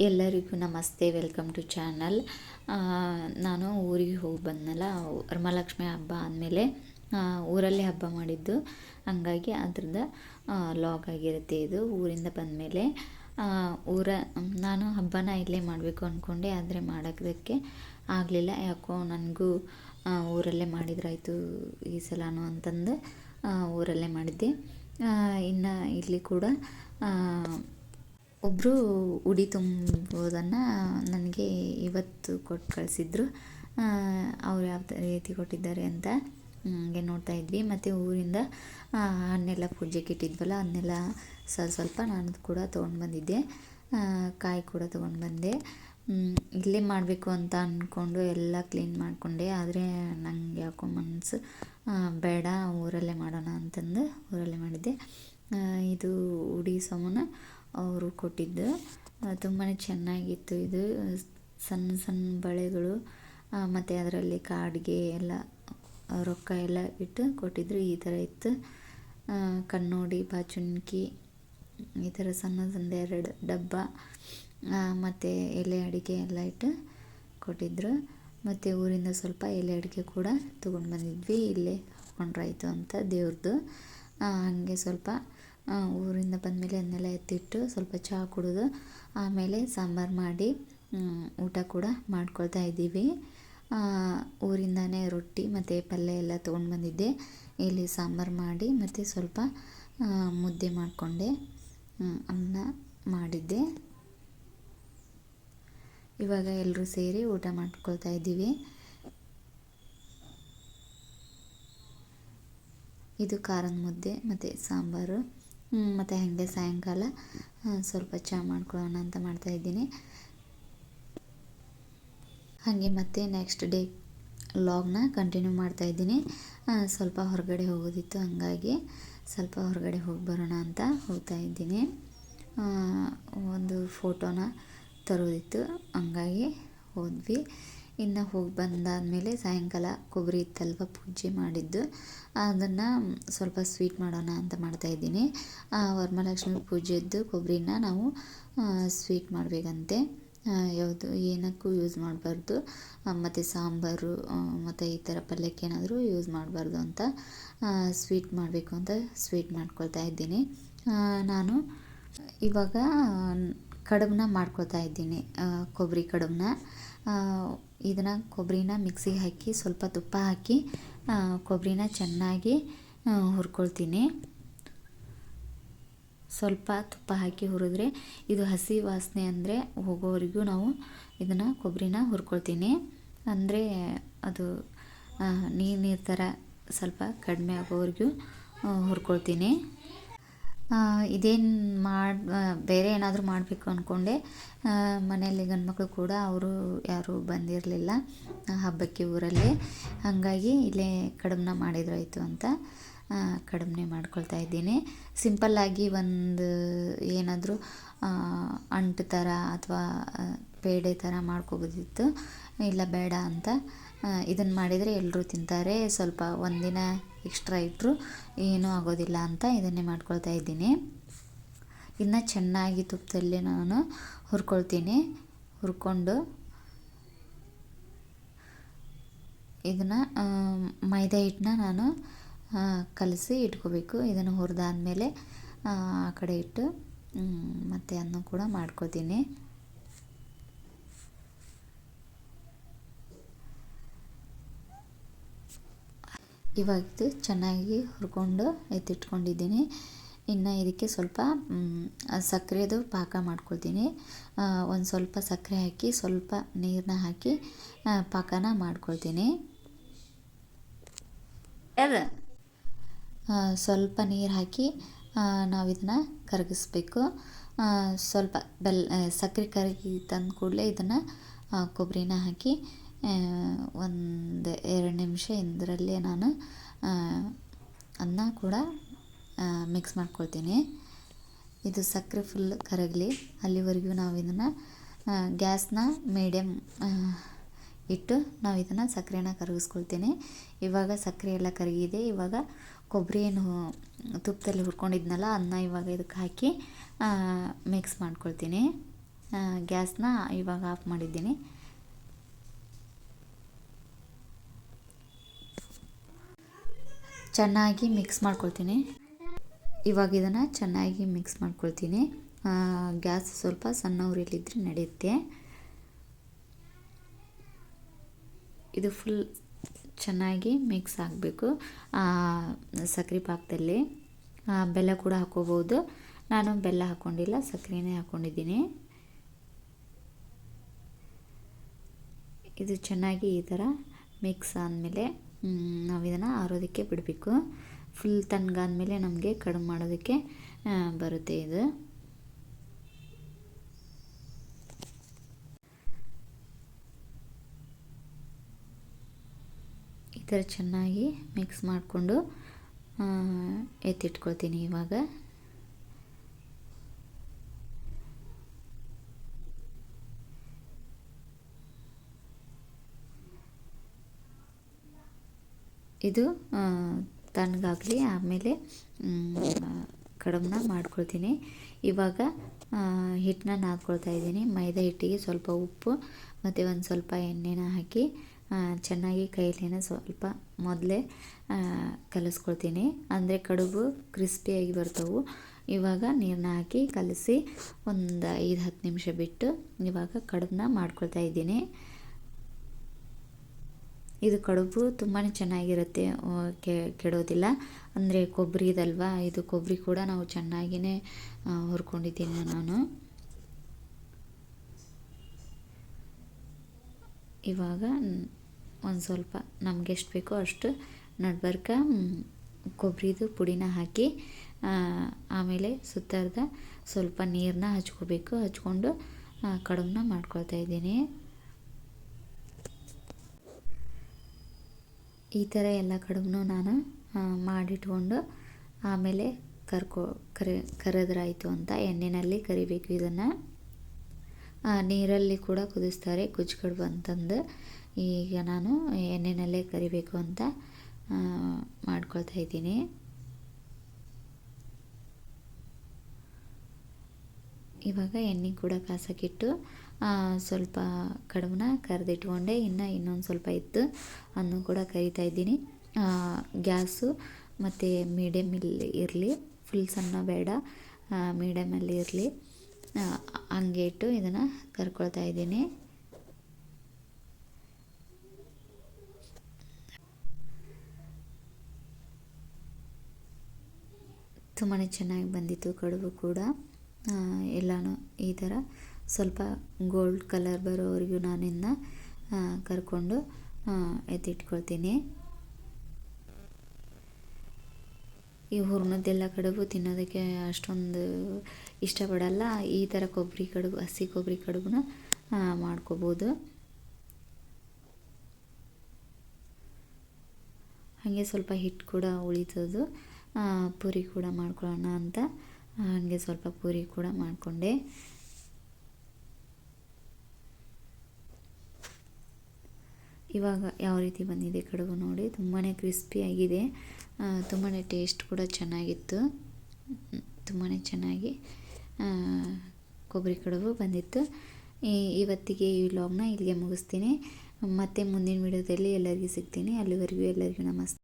ಎಲ್ಲರಿಗೂ ನಮಸ್ತೆ, welcome to channel. ನಾನು ಊರಿಗೆ ಹೋಗಿ ಬಂದನಲ್ಲ, ವರಮಹಾಲಕ್ಷ್ಮಿ ಹಬ್ಬ ಆದಮೇಲೆ ಊರಲ್ಲಿ ಹಬ್ಬ ಮಾಡಿದ್ದು, ಹಂಗಾಗಿ ಅದ್ರದ್ದು ಲಾಗ್ ಆಗಿರುತ್ತೆ ಇದು. ಊರಿಂದ ಬಂದಮೇಲೆ ನಾನು ಹಬ್ಬನ ಇಲ್ಲೇ ಮಾಡಬೇಕು ಅಂದ್ಕೊಂಡೆ, ಆದರೆ ಮಾಡೋದಕ್ಕೆ ಆಗಲಿಲ್ಲ. ಯಾಕೋ ನನಗೂ ಊರಲ್ಲೇ ಮಾಡಿದ್ರಾಯ್ತು ಈ ಸಲನೂ ಅಂತಂದು ಊರಲ್ಲೇ ಮಾಡಿದ್ದೆ. ಇನ್ನು ಇಲ್ಲಿ ಕೂಡ ಒಬ್ಬರು ಉಡಿ ತುಂಬೋದನ್ನು ನನಗೆ ಇವತ್ತು ಕೊಟ್ಟು ಕಳಿಸಿದ್ರು. ಅವ್ರು ಯಾವ ರೀತಿ ಕೊಟ್ಟಿದ್ದಾರೆ ಅಂತ ಹಂಗೆ ನೋಡ್ತಾ ಇದ್ವಿ. ಮತ್ತು ಊರಿಂದ ಹಣ್ಣೆಲ್ಲ ಪೂಜೆಗೆ ಇಟ್ಟಿದ್ವಲ್ಲ, ಅದನ್ನೆಲ್ಲ ಸ್ವಲ್ಪ ನಾನು ಕೂಡ ತೊಗೊಂಡು ಬಂದಿದ್ದೆ. ಕಾಯಿ ಕೂಡ ತೊಗೊಂಡು ಬಂದೆ. ಇಲ್ಲೇ ಮಾಡಬೇಕು ಅಂತ ಅಂದ್ಕೊಂಡು ಎಲ್ಲ ಕ್ಲೀನ್ ಮಾಡಿಕೊಂಡೆ. ಆದರೆ ನನಗೆ ಯಾಕೋ ಮನಸ್ಸು ಬೇಡ, ಊರಲ್ಲೇ ಮಾಡೋಣ ಅಂತಂದು ಊರಲ್ಲೇ ಮಾಡಿದ್ದೆ. ಇದು ಉಡಿ ಸಾಮಾನು ಅವರು ಕೊಟ್ಟಿದ್ದು ತುಂಬಾ ಚೆನ್ನಾಗಿತ್ತು. ಇದು ಸಣ್ಣ ಸಣ್ಣ ಬಳೆಗಳು ಮತ್ತು ಅದರಲ್ಲಿ ಕಾಡಿಗೆ ಎಲ್ಲ ರೊಕ್ಕ ಎಲ್ಲ ಇಟ್ಟು ಕೊಟ್ಟಿದ್ರು. ಈ ಥರ ಇತ್ತು. ಕನ್ನೋಡಿ, ಬಾಚುನ್ಕಿ, ಈ ಥರ ಸಣ್ಣ 2 ಡಬ್ಬ ಮತ್ತು ಎಲೆ ಅಡಿಕೆ ಎಲ್ಲ ಇಟ್ಟು ಕೊಟ್ಟಿದ್ರು. ಮತ್ತು ಊರಿಂದ ಸ್ವಲ್ಪ ಎಲೆ ಅಡಿಕೆ ಕೂಡ ತೊಗೊಂಡು ಬಂದಿದ್ವಿ. ಇಲ್ಲೇ ಹಾಕ್ಕೊಂಡ್ರಾಯ್ತು ಅಂತ ದೇವ್ರದ್ದು. ಹಾಗೆ ಸ್ವಲ್ಪ ಊರಿಂದ ಬಂದಮೇಲೆ ಅದನ್ನೆಲ್ಲ ಎತ್ತಿಟ್ಟು ಸ್ವಲ್ಪ ಚಹಾ ಕುಡಿದು ಆಮೇಲೆ ಸಾಂಬಾರು ಮಾಡಿ ಊಟ ಕೂಡ ಮಾಡ್ಕೊಳ್ತಾ ಇದ್ದೀವಿ. ಊರಿಂದನೇ ರೊಟ್ಟಿ ಮತ್ತು ಪಲ್ಯ ಎಲ್ಲ ತೊಗೊಂಡು ಬಂದಿದ್ದೆ. ಇಲ್ಲಿ ಸಾಂಬಾರು ಮಾಡಿ ಮತ್ತು ಸ್ವಲ್ಪ ಮುದ್ದೆ ಮಾಡಿಕೊಂಡೆ, ಅನ್ನ ಮಾಡಿದ್ದೆ. ಇವಾಗ ಎಲ್ಲರೂ ಸೇರಿ ಊಟ ಮಾಡ್ಕೊಳ್ತಾ ಇದ್ದೀವಿ. ಇದು ಖಾರದ ಮುದ್ದೆ ಮತ್ತು ಸಾಂಬಾರು. ಮತ್ತು ಹಾಗೆ ಸಾಯಂಕಾಲ ಸ್ವಲ್ಪ ಚಹಾ ಮಾಡ್ಕೊಳ್ಳೋಣ ಅಂತ ಮಾಡ್ತಾಯಿದ್ದೀನಿ. ಹಾಗೆ ಮತ್ತೆ ನೆಕ್ಸ್ಟ್ ಡೇ ಲಾಗ್ನ ಕಂಟಿನ್ಯೂ ಮಾಡ್ತಾಯಿದ್ದೀನಿ. ಸ್ವಲ್ಪ ಹೊರಗಡೆ ಹೋಗೋದಿತ್ತು, ಹಂಗಾಗಿ ಸ್ವಲ್ಪ ಹೊರಗಡೆ ಹೋಗಿ ಬರೋಣ ಅಂತ ಹೋಗ್ತಾ ಇದ್ದೀನಿ. ಒಂದು ಫೋಟೋನ ತರೋದಿತ್ತು, ಹಂಗಾಗಿ ಹೋದ್ವಿ. ಇನ್ನು ಹೋಗಿ ಬಂದಾದಮೇಲೆ ಸಾಯಂಕಾಲ ಕೊಬ್ಬರಿ ಇತ್ತಲ್ವ ಪೂಜೆ ಮಾಡಿದ್ದು, ಅದನ್ನು ಸ್ವಲ್ಪ ಸ್ವೀಟ್ ಮಾಡೋಣ ಅಂತ ಮಾಡ್ತಾಯಿದ್ದೀನಿ. ವರಮಹಾಲಕ್ಷ್ಮಿ ಪೂಜೆದ್ದು ಕೊಬ್ಬರಿನ ನಾವು ಸ್ವೀಟ್ ಮಾಡಬೇಕಂತೆ. ಯಾವುದು ಏನಕ್ಕೂ ಯೂಸ್ ಮಾಡಬಾರ್ದು, ಮತ್ತು ಸಾಂಬಾರು ಮತ್ತು ಈ ಥರ ಪಲ್ಯಕ್ಕೆ ಏನಾದರೂ ಯೂಸ್ ಮಾಡಬಾರ್ದು ಅಂತ ಸ್ವೀಟ್ ಮಾಡಬೇಕು ಅಂತ ಸ್ವೀಟ್ ಮಾಡ್ಕೊಳ್ತಾ ಇದ್ದೀನಿ. ನಾನು ಇವಾಗ ಕಡುಬನ್ನ ಮಾಡ್ಕೊಳ್ತಾ ಇದ್ದೀನಿ, ಕೊಬ್ಬರಿ ಕಡುಬನ್ನ. ಇದನ್ನು ಕೊಬ್ಬರಿನ ಮಿಕ್ಸಿಗೆ ಹಾಕಿ ಸ್ವಲ್ಪ ತುಪ್ಪ ಹಾಕಿ ಕೊಬ್ಬರಿನ ಚೆನ್ನಾಗಿ ಹುರ್ಕೊಳ್ತೀನಿ. ಸ್ವಲ್ಪ ತುಪ್ಪ ಹಾಕಿ ಹುರಿದ್ರೆ ಇದು ಹಸಿ ವಾಸನೆ ಅಂದರೆ ಹೋಗೋವರೆಗೂ ನಾವು ಇದನ್ನು ಕೊಬ್ಬರಿನ ಹುರ್ಕೊಳ್ತೀನಿ. ಅಂದರೆ ಅದು ನೀರು ಥರ ಸ್ವಲ್ಪ ಕಡಿಮೆ ಆಗೋವರೆಗೂ ಹುರ್ಕೊಳ್ತೀನಿ. ಇದೇನು ಬೇರೆ ಏನಾದರೂ ಮಾಡಬೇಕು ಅಂದ್ಕೊಂಡೆ. ಮನೆಯಲ್ಲಿ ಗಂಡ್ಮಕ್ಳು ಕೂಡ ಅವರು ಯಾರೂ ಬಂದಿರಲಿಲ್ಲ ಹಬ್ಬಕ್ಕೆ ಊರಲ್ಲಿ, ಹಾಗಾಗಿ ಇಲ್ಲೇ ಕಡುಬನ್ನ ಮಾಡಿದ್ರಾಯ್ತು ಅಂತ ಕಡುಬನ್ನೇ ಮಾಡ್ಕೊಳ್ತಾ ಇದ್ದೀನಿ. ಸಿಂಪಲ್ಲಾಗಿ ಒಂದು ಏನಾದರೂ ಅಂಟು ಥರ ಅಥವಾ ಪೇಡೆ ಥರ ಮಾಡ್ಕೋಬೋದಿತ್ತು, ಇಲ್ಲ ಬೇಡ ಅಂತ ಇದನ್ನು ಮಾಡಿದರೆ ಎಲ್ಲರೂ ತಿಂತಾರೆ. ಸ್ವಲ್ಪ ಒಂದಿನ ಎಕ್ಸ್ಟ್ರಾ ಇಟ್ಟರು ಏನೂ ಆಗೋದಿಲ್ಲ ಅಂತ ಇದನ್ನೇ ಮಾಡ್ಕೊಳ್ತಾ ಇದ್ದೀನಿ. ಇನ್ನು ಚೆನ್ನಾಗಿ ತುಪ್ಪದಲ್ಲಿ ನಾನು ಹುರ್ಕೊಳ್ತೀನಿ. ಹುರ್ಕೊಂಡು ಇದನ್ನು ಮೈದಾ ಹಿಟ್ಟನ್ನ ನಾನು ಕಲಸಿ ಇಟ್ಕೋಬೇಕು. ಇದನ್ನು ಹುರಿದಾದ್ಮೇಲೆ ಆ ಕಡೆ ಇಟ್ಟು ಮತ್ತು ಅದನ್ನು ಕೂಡ ಮಾಡ್ಕೋತೀನಿ. ಇವಾಗ ಚೆನ್ನಾಗಿ ಹುರ್ಕೊಂಡು ಎತ್ತಿಟ್ಕೊಂಡಿದ್ದೀನಿ. ಇನ್ನು ಇದಕ್ಕೆ ಸ್ವಲ್ಪ ಸಕ್ಕರೆದು ಪಾಕ ಮಾಡ್ಕೊಳ್ತೀನಿ. ಒಂದು ಸ್ವಲ್ಪ ಸಕ್ಕರೆ ಹಾಕಿ ಸ್ವಲ್ಪ ನೀರನ್ನ ಹಾಕಿ ಪಾಕನ ಮಾಡ್ಕೊಳ್ತೀನಿ. ಸ್ವಲ್ಪ ನೀರು ಹಾಕಿ ನಾವು ಇದನ್ನು ಕರಗಿಸ್ಬೇಕು. ಸ್ವಲ್ಪ ಸಕ್ಕರೆ ಕರಗಿ ತಂದ ಕೂಡಲೇ ಇದನ್ನು ಕೊಬ್ಬರಿನ ಹಾಕಿ 1-2 ನಿಮಿಷ ಇದರಲ್ಲೇ ನಾನು ಅದನ್ನ ಕೂಡ ಮಿಕ್ಸ್ ಮಾಡ್ಕೊಳ್ತೀನಿ. ಇದು ಸಕ್ಕರೆ ಫುಲ್ ಕರಗಲಿ ಅಲ್ಲಿವರೆಗೂ ನಾವು ಇದನ್ನು ಗ್ಯಾಸ್ನ ಮೀಡಿಯಮ್ ಇಟ್ಟು ನಾವು ಇದನ್ನು ಸಕ್ಕರೆನ ಕರಗಿಸ್ಕೊಳ್ತೀನಿ. ಇವಾಗ ಸಕ್ಕರೆ ಎಲ್ಲ ಕರಗಿದೆ. ಇವಾಗ ಕೊಬ್ಬರಿ ಏನು ತುಪ್ಪದಲ್ಲಿ ಹುರ್ಕೊಂಡಿದ್ನಲ್ಲ ಅದನ್ನ ಇವಾಗ ಇದಕ್ಕೆ ಹಾಕಿ ಮಿಕ್ಸ್ ಮಾಡ್ಕೊಳ್ತೀನಿ. ಗ್ಯಾಸ್ನ ಇವಾಗ ಆಫ್ ಮಾಡಿದ್ದೀನಿ. ಚೆನ್ನಾಗಿ ಮಿಕ್ಸ್ ಮಾಡ್ಕೊಳ್ತೀನಿ. ಇವಾಗ ಇದನ್ನು ಚೆನ್ನಾಗಿ ಮಿಕ್ಸ್ ಮಾಡ್ಕೊಳ್ತೀನಿ. ಗ್ಯಾಸ್ ಸ್ವಲ್ಪ ಸಣ್ಣ ಉರಿಲಿದ್ರೆ ನಡೆಯುತ್ತೆ. ಇದು ಫುಲ್ ಚೆನ್ನಾಗಿ ಮಿಕ್ಸ್ ಆಗಬೇಕು ಸಕ್ಕರೆ ಪಾಕದಲ್ಲಿ. ಬೆಲ್ಲ ಕೂಡ ಹಾಕೋಬೋದು. ನಾನು ಬೆಲ್ಲ ಹಾಕ್ಕೊಂಡಿಲ್ಲ, ಸಕ್ಕರೆನೇ ಹಾಕ್ಕೊಂಡಿದ್ದೀನಿ. ಇದು ಚೆನ್ನಾಗಿ ಈ ಥರ ಮಿಕ್ಸ್ ಆದಮೇಲೆ ನಾವು ಇದನ್ನು ಆರೋದಕ್ಕೆ ಬಿಡಬೇಕು. ಫುಲ್ ತಣ್ಣಗಾದ್ಮೇಲೆ ನಮಗೆ ಕಡುಬು ಮಾಡೋದಕ್ಕೆ ಬರುತ್ತೆ ಇದು. ಈ ಥರ ಚೆನ್ನಾಗಿ ಮಿಕ್ಸ್ ಮಾಡಿಕೊಂಡು ಎತ್ತಿಟ್ಕೊಳ್ತೀನಿ. ಇವಾಗ ಇದು ತಣ್ಣಗಾಗಲಿ, ಆಮೇಲೆ ಕಡುಬನ್ನ ಮಾಡ್ಕೊಳ್ತೀನಿ. ಇವಾಗ ಹಿಟ್ಟನ್ನ ನಾದ್ಕೊಳ್ತಾ ಇದ್ದೀನಿ. ಮೈದಾ ಹಿಟ್ಟಿಗೆ ಸ್ವಲ್ಪ ಉಪ್ಪು ಮತ್ತು ಒಂದು ಸ್ವಲ್ಪ ಎಣ್ಣೆನ ಹಾಕಿ ಚೆನ್ನಾಗಿ ಕೈಲಿನ ಸ್ವಲ್ಪ ಮೊದಲೇ ಕಲಿಸ್ಕೊಳ್ತೀನಿ. ಅಂದರೆ ಕಡುಬು ಕ್ರಿಸ್ಪಿಯಾಗಿ ಬರ್ತವೆ. ಇವಾಗ ನೀರನ್ನ ಹಾಕಿ ಕಲಸಿ ಒಂದು 5-10 ನಿಮಿಷ ಬಿಟ್ಟು ಇವಾಗ ಕಡುಬನ್ನ ಮಾಡ್ಕೊಳ್ತಾ ಇದ್ದೀನಿ. ಇದು ಕಡುಬು ತುಂಬಾ ಚೆನ್ನಾಗಿರುತ್ತೆ, ಕೆಡೋದಿಲ್ಲ. ಅಂದರೆ ಕೊಬ್ಬರಿದಲ್ವಾ, ಇದು ಕೊಬ್ಬರಿ ಕೂಡ ನಾವು ಚೆನ್ನಾಗಿಯೇ ಹುರ್ಕೊಂಡಿದ್ದೀನಿ ನಾನು. ಇವಾಗ ಒಂದು ಸ್ವಲ್ಪ ನಮ್ಗೆ ಎಷ್ಟು ಬೇಕೋ ಅಷ್ಟು ನಡ್ಬರ್ಕ ಕೊಬ್ಬರಿದು ಪುಡಿನ ಹಾಕಿ ಆಮೇಲೆ ಸುತ್ತರ್ದ ಸ್ವಲ್ಪ ನೀರನ್ನ ಹಚ್ಕೋಬೇಕು. ಹಚ್ಕೊಂಡು ಕಡುಬನ್ನ ಮಾಡ್ಕೊಳ್ತಾ ಇದ್ದೀನಿ. ಈ ಥರ ಎಲ್ಲ ಕಡುಬನ್ನು ನಾನು ಮಾಡಿಟ್ಕೊಂಡು ಆಮೇಲೆ ಕರೆದ್ರಾಯಿತು ಅಂತ ಎಣ್ಣೆಯಲ್ಲಿ ಕರಿಬೇಕು. ಇದನ್ನು ನೀರಲ್ಲಿ ಕೂಡ ಕುದಿಸ್ತಾರೆ ಗುಜ್ಜು ಕಡುಬು ಅಂತಂದು. ಈಗ ನಾನು ಎಣ್ಣೆಯಲ್ಲೇ ಕರಿಬೇಕು ಅಂತ ಮಾಡ್ಕೊಳ್ತಾ ಇದ್ದೀನಿ. ಇವಾಗ ಎಣ್ಣೆ ಕೂಡ ಕಾಸಕ್ಕಿಟ್ಟು ಸ್ವಲ್ಪ ಕಡುಬನ್ನ ಕರೆದಿಟ್ಕೊಂಡೆ. ಇನ್ನೊಂದು ಸ್ವಲ್ಪ ಇತ್ತು, ಅದನ್ನು ಕೂಡ ಕರಿತಾ ಇದ್ದೀನಿ. ಗ್ಯಾಸು ಮತ್ತು ಮೀಡಿಯಮಲ್ಲಿ ಇರಲಿ, ಫುಲ್ ಸಣ್ಣ ಬೇಡ, ಮೀಡಿಯಮಲ್ಲಿ ಇರಲಿ. ಹಂಗೆ ಇಟ್ಟು ಇದನ್ನು ಕರ್ಕೊಳ್ತಾ ಇದ್ದೀನಿ. ತುಂಬಾ ಚೆನ್ನಾಗಿ ಬಂದಿತ್ತು ಕಡುಬು ಕೂಡ. ಎಲ್ಲನೂ ಈ ಥರ ಸ್ವಲ್ಪ ಗೋಲ್ಡ್ ಕಲರ್ ಬರೋವರೆಗೂ ನಾನಿನ್ನ ಕರ್ಕೊಂಡು ಎತ್ತಿಟ್ಕೊಳ್ತೀನಿ. ಈ ಹೂರ್ಣದ್ದೆಲ್ಲ ಕಡುಬು ತಿನ್ನೋದಕ್ಕೆ ಅಷ್ಟೊಂದು ಇಷ್ಟಪಡಲ್ಲ. ಈ ಥರ ಕೊಬ್ಬರಿ ಕಡುಬು, ಹಸಿ ಕೊಬ್ಬರಿ ಕಡುಬನ್ನ ಮಾಡ್ಕೋಬೋದು. ಹಾಗೆ ಸ್ವಲ್ಪ ಹಿಟ್ಟು ಕೂಡ ಉಳಿತದು, ಪೂರಿ ಕೂಡ ಮಾಡ್ಕೊಳ್ಳೋಣ ಅಂತ ಹಾಗೆ ಸ್ವಲ್ಪ ಪೂರಿ ಕೂಡ ಮಾಡಿಕೊಂಡೆ. ಇವಾಗ ಯಾವ ರೀತಿ ಬಂದಿದೆ ಕಡುಬು ನೋಡಿ, ತುಂಬಾ ಕ್ರಿಸ್ಪಿಯಾಗಿದೆ. ತುಂಬಾ ಟೇಸ್ಟ್ ಕೂಡ ಚೆನ್ನಾಗಿತ್ತು. ತುಂಬಾ ಚೆನ್ನಾಗಿ ಕೊಬ್ಬರಿ ಕಡುಬು ಬಂದಿತ್ತು. ಇವತ್ತಿಗೆ ಈ ವ್ಲಾಗ್ನ ಇಲ್ಲಿಗೆ ಮುಗಿಸ್ತೀನಿ. ಮತ್ತೆ ಮುಂದಿನ ವಿಡಿಯೋದಲ್ಲಿ ಎಲ್ಲರಿಗೂ ಸಿಗ್ತೀನಿ. ಅಲ್ಲಿವರೆಗೂ ಎಲ್ಲರಿಗೂ ನಮಸ್ತೆ.